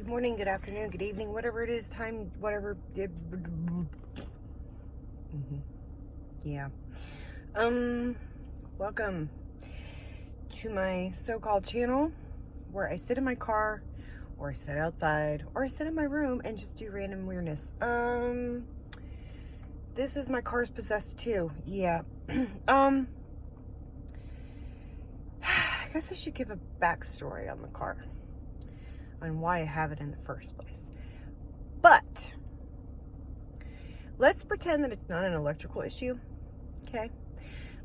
Good morning, good afternoon, good evening, whatever it is, time, whatever. Yeah. Welcome to my so-called channel where I sit in my car, or I sit outside, or I sit in my room and just do random weirdness. This is my car's possessed too. Yeah. I guess I should give a backstory on the car, on why I have it in the first place. But let's pretend that it's not an electrical issue, okay?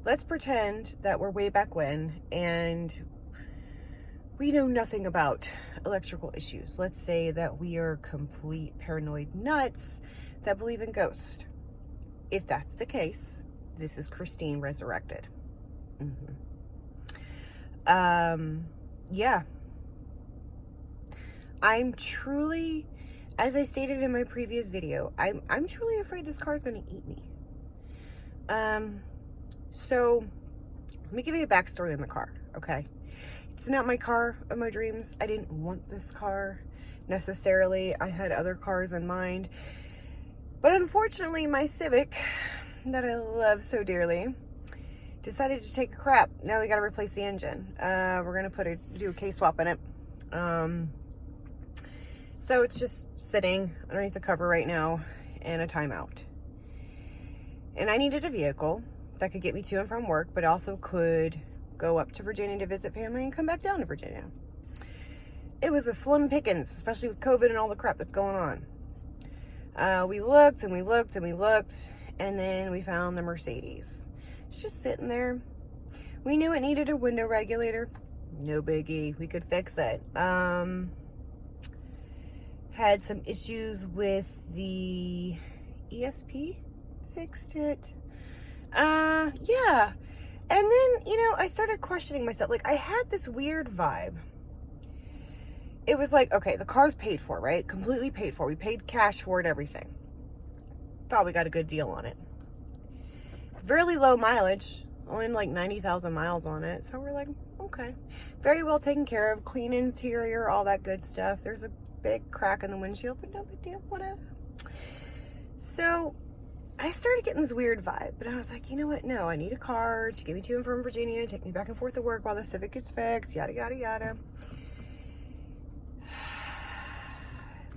Let's pretend that we're way back when and we know nothing about electrical issues. Let's say that we are complete paranoid nuts that believe in ghosts. If that's the case, this is Christine resurrected. Yeah. I'm truly, as I stated in my previous video, I'm truly afraid this car is going to eat me. So let me give you a backstory on the car, okay? It's not my car of my dreams. I didn't want this car necessarily. I had other cars in mind. But unfortunately, my Civic, that I love so dearly, decided to take a crap. Now we got to replace the engine. We're going to do a K-swap in it. So it's just sitting underneath the cover right now in a timeout. And I needed a vehicle that could get me to and from work, but also could go up to Virginia to visit family and come back down to Virginia. It was a slim pickings, especially with COVID and all the crap that's going on. We looked and we looked and we looked, and then we found the Mercedes. It's just sitting there. We knew it needed a window regulator. No biggie. We could fix it. Had some issues with the ESP. Fixed it. Yeah. And then, I started questioning myself. Like, I had this weird vibe. It was like, okay, the car's paid for, right? Completely paid for. We paid cash for it, everything. Thought we got a good deal on it. Really low mileage. Only like 90,000 miles on it. So we're like, okay. Very well taken care of. Clean interior, all that good stuff. There's a big crack in the windshield, but no big deal, whatever. So I started getting this weird vibe, but I was like, you know what? No, I need a car to get me to and from Virginia, take me back and forth to work while the Civic gets fixed, yada, yada, yada.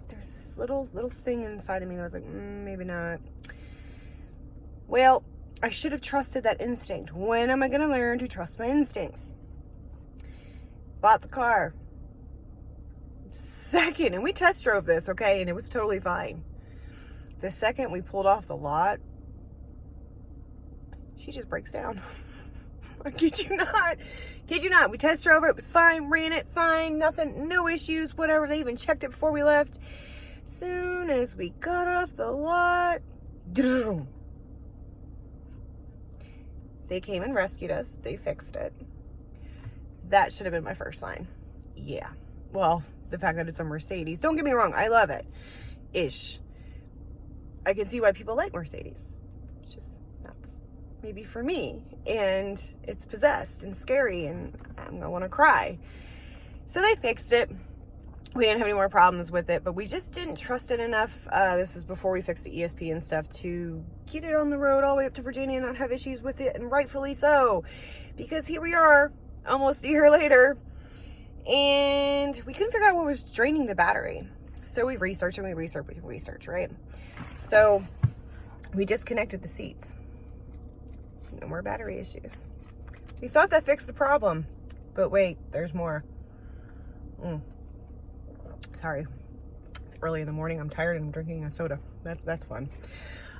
There's this little thing inside of me that was like, maybe not. Well, I should have trusted that instinct. When am I going to learn to trust my instincts? Bought the car. Second, and we test drove this, okay, and it was totally fine. The second we pulled off the lot, she just breaks down. I kid you not. Kid you not. We test drove it. It was fine. Ran it fine. Nothing. No issues. Whatever. They even checked it before we left. Soon as we got off the lot, they came and rescued us. They fixed it. That should have been my first sign. Yeah. Well, the fact that it's a Mercedes. Don't get me wrong. I love it. Ish. I can see why people like Mercedes. It's just not maybe for me. And it's possessed and scary and I'm going to want to cry. So they fixed it. We didn't have any more problems with it, but we just didn't trust it enough. This is before we fixed the ESP and stuff, to get it on the road all the way up to Virginia and not have issues with it, and rightfully so. Because here we are, almost a year later, and we couldn't figure out what was draining the battery. So we researched, right? So we disconnected the seats. No more battery issues. We thought that fixed the problem, but wait, there's more. Sorry, it's early in the morning. I'm tired and I'm drinking a soda. That's fun.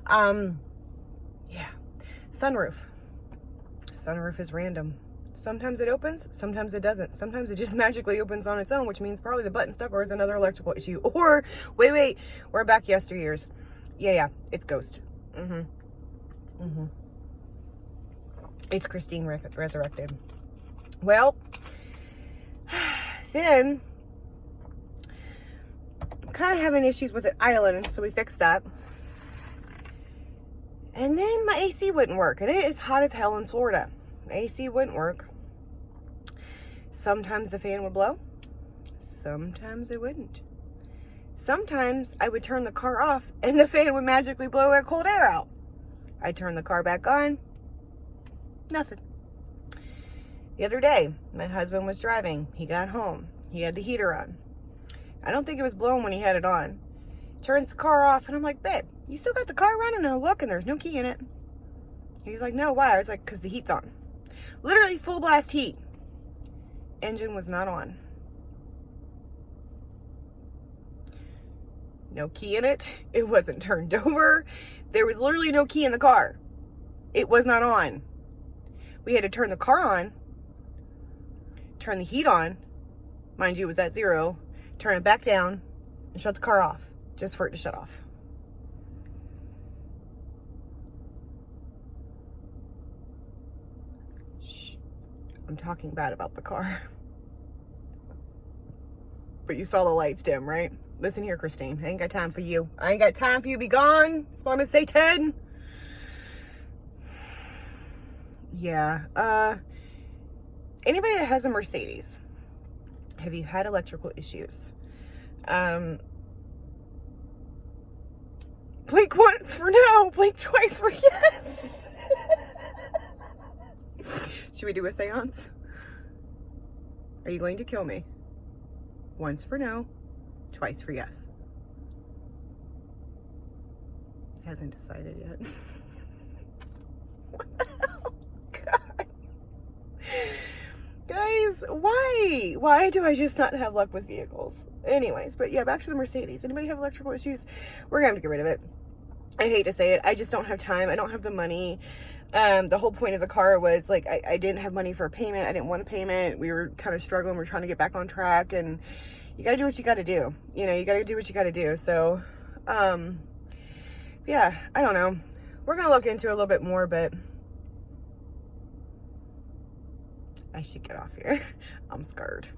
Yeah. Sunroof. Sunroof is random. Sometimes it opens, sometimes it doesn't. Sometimes it just magically opens on its own, which means probably the button stuck or it's another electrical issue. Or, wait, we're back yesteryears. Yeah, it's ghost. It's Christine resurrected. Well, then, I'm kind of having issues with it idling, so we fixed that. And then my AC wouldn't work, and it is hot as hell in Florida. AC wouldn't work. Sometimes the fan would blow, sometimes it wouldn't. Sometimes I would turn the car off and the fan would magically blow our cold air out. I'd turn the car back on, nothing. The other day, my husband was driving. He got home. He had the heater on. I don't think it was blowing when he had it on. Turns the car off, and I'm like, babe, you still got the car running? And I look, and there's no key in it. He's like, no, why? I was like, because the heat's on. Literally full blast heat. Engine was not on. No key in it. It wasn't turned over. There was literally no key in the car. It was not on. We had to turn the car on, turn the heat on. Mind you, it was at 0. Turn it back down and shut the car off just for it to shut off. Shh. I'm talking bad about the car. But you saw the lights dim, right? Listen here, Christine. I ain't got time for you. I ain't got time for you. Be gone. Spawn of Satan. Yeah. Anybody that has a Mercedes, have you had electrical issues? Blink once for no, blink twice for yes. Should we do a seance? Are you going to kill me? Once for no, twice for yes. Hasn't decided yet. What the hell? God. Guys, why? Why do I just not have luck with vehicles? Anyways, but yeah, back to the Mercedes. Anybody have electrical issues? We're gonna have to get rid of it. I hate to say it. I just don't have time. I don't have the money. The whole point of the car was like, I didn't have money for a payment. I didn't want a payment. We were kind of struggling. We're trying to get back on track, and you got to do what you got to do. You know, you got to do what you got to do. So, yeah, I don't know. We're going to look into it a little bit more, but I should get off here. I'm scared.